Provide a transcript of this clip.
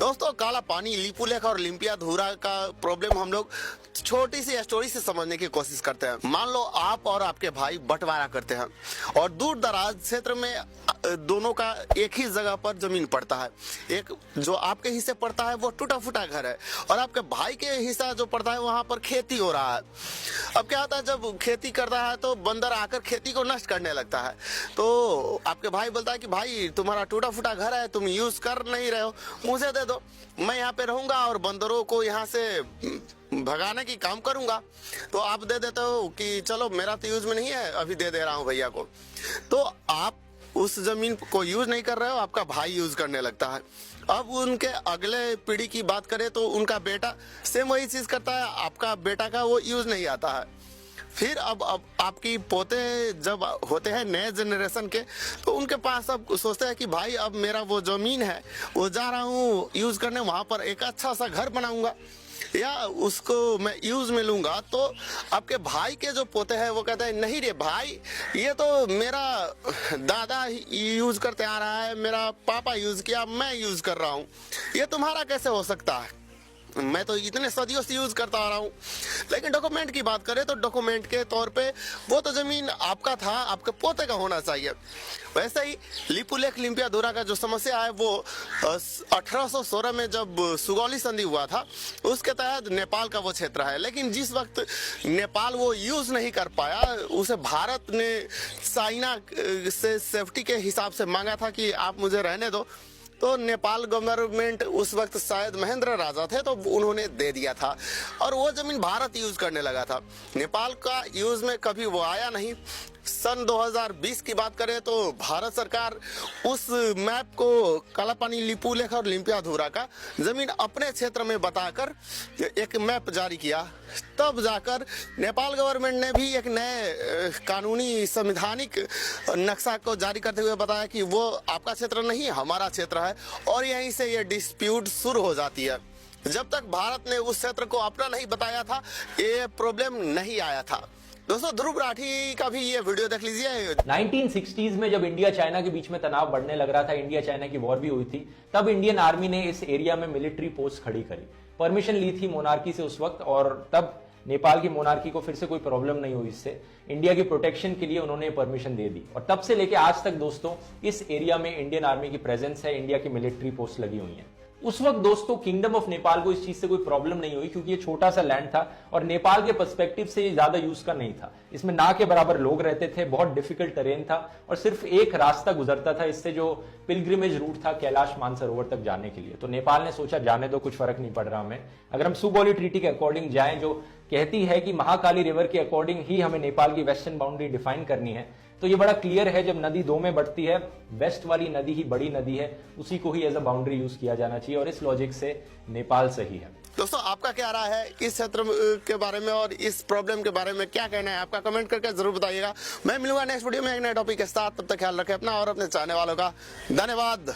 दोस्तों काला पानी, लिपुलेख और लिम्पियाधुरा का प्रॉब्लम हम लोग छोटी सी स्टोरी से समझने की कोशिश करते हैं। मान लो आप और आपके भाई बंटवारा करते हैं और दूर दराज क्षेत्र में दोनों का एक ही जगह पर जमीन पड़ता है। एक जो आपके हिस्से पड़ता है वो टूटा फूटा घर है और आपके भाई के हिस्सा जो पड़ता है वहां पर खेती हो रहा है। अब क्या होता है, जब खेती करता है तो बंदर आकर खेती को नष्ट करने लगता है। तो आपके भाई बोलता है कि भाई तुम्हारा टूटा फूटा घर है, तुम यूज कर नहीं रहे हो, मुझे दे दो, मैं यहाँ पे रहूंगा और बंदरों को यहाँ से भगाने की काम करूंगा। तो आप दे देते हो कि चलो मेरा तो यूज में नहीं है, अभी दे दे रहा हूँ भैया को। तो आप उस जमीन को यूज नहीं कर रहे हो, आपका भाई यूज करने लगता है। अब उनके अगले पीढ़ी की बात करें तो उनका बेटा सेम वही चीज करता है, आपका बेटा का वो यूज नहीं आता है। फिर अब आपकी पोते जब होते हैं नए जनरेशन के, तो उनके पास अब सोचते हैं कि भाई अब मेरा वो जमीन है वो जा रहा हूँ यूज करने, वहां पर एक अच्छा सा घर बनाऊंगा या उसको मैं यूज में लूंगा। तो आपके भाई के जो पोते हैं वो कहते हैं नहीं रे भाई, ये तो मेरा दादा यूज करते आ रहा है, मेरा पापा यूज किया, मैं यूज कर रहा हूँ, ये तुम्हारा कैसे हो सकता है, मैं तो इतने सदियों से यूज करता आ रहा हूँ। लेकिन डॉक्यूमेंट की बात करें तो डॉक्यूमेंट के तौर पे वो तो जमीन आपका था, आपके पोते का होना चाहिए। वैसे ही लिपुलेख लिम्पियाधुरा का जो समस्या है वो 1816 में जब सुगौली संधि हुआ था उसके तहत नेपाल का वो क्षेत्र है। लेकिन जिस वक्त नेपाल वो यूज नहीं कर पाया, उसे भारत ने चाइना से सेफ्टी के हिसाब से मांगा था कि आप मुझे रहने दो, तो नेपाल गवर्नमेंट उस वक्त शायद महेंद्र राजा थे तो उन्होंने दे दिया था और वो जमीन भारत यूज करने लगा था। नेपाल का यूज में कभी वो आया नहीं। सन 2020 की बात करें तो भारत सरकार उस मैप को कालापानी, लिपुलेख और लिम्पियाधुरा का जमीन अपने क्षेत्र में बताकर एक मैप जारी किया। तब जाकर नेपाल गवर्नमेंट ने भी एक नए कानूनी संवैधानिक नक्शा को जारी करते हुए बताया कि वो आपका क्षेत्र नहीं हमारा क्षेत्र है और यहीं से ये डिस्प्यूट शुरू हो जाती है। जब तक भारत ने उस क्षेत्र को अपना नहीं बताया था ये प्रॉब्लम नहीं आया था। दोस्तों ध्रुव राठी का भी ये वीडियो देख लीजिए। 1960s में जब इंडिया चाइना के बीच में तनाव बढ़ने लग रहा था, इंडिया चाइना की वॉर भी हुई थी, तब इंडियन आर्मी ने इस एरिया में मिलिट्री पोस्ट खड़ी करी, परमिशन ली थी मोनार्की से उस वक्त, और तब नेपाल की मोनार्की को फिर से कोई प्रॉब्लम नहीं हुई। इससे इंडिया की प्रोटेक्शन के लिए उन्होंने परमिशन दे दी और तब से लेके आज तक दोस्तों इस एरिया में इंडियन आर्मी की प्रेजेंस है, इंडिया की मिलिट्री पोस्ट लगी हुई है। उस वक्त दोस्तों किंगडम ऑफ नेपाल को इस चीज से कोई प्रॉब्लम नहीं हुई क्योंकि ये छोटा सा लैंड था और नेपाल के पर्सपेक्टिव से ये ज्यादा यूज का नहीं था। इसमें ना के बराबर लोग रहते थे, बहुत डिफिकल्ट टेरेन था और सिर्फ एक रास्ता गुजरता था इससे जो पिलग्रिमेज रूट था कैलाश मानसरोवर तक जाने के लिए। तो नेपाल ने सोचा जाने दो, कुछ फर्क नहीं पड़ रहा हमें, अगर हम सुगौली ट्रीटी के अकॉर्डिंग जाएं जो कहती है कि महाकाली रिवर के अकॉर्डिंग ही हमें नेपाल की वेस्टर्न बाउंड्री डिफाइन करनी है, तो ये बड़ा क्लियर है। जब नदी दो में बढ़ती है, वेस्ट वाली नदी ही बड़ी नदी है, उसी को ही एज अ बाउंड्री यूज किया जाना चाहिए और इस लॉजिक से नेपाल सही है। दोस्तों आपका क्या राय है इस क्षेत्र के बारे में और इस प्रॉब्लम के बारे में, क्या कहना है आपका, कमेंट करके जरूर बताइएगा। मैं मिलूंगा नेक्स्ट वीडियो में एक नए टॉपिक के साथ, तब तक ख्याल रखें अपना और अपने चाहने वालों का। धन्यवाद।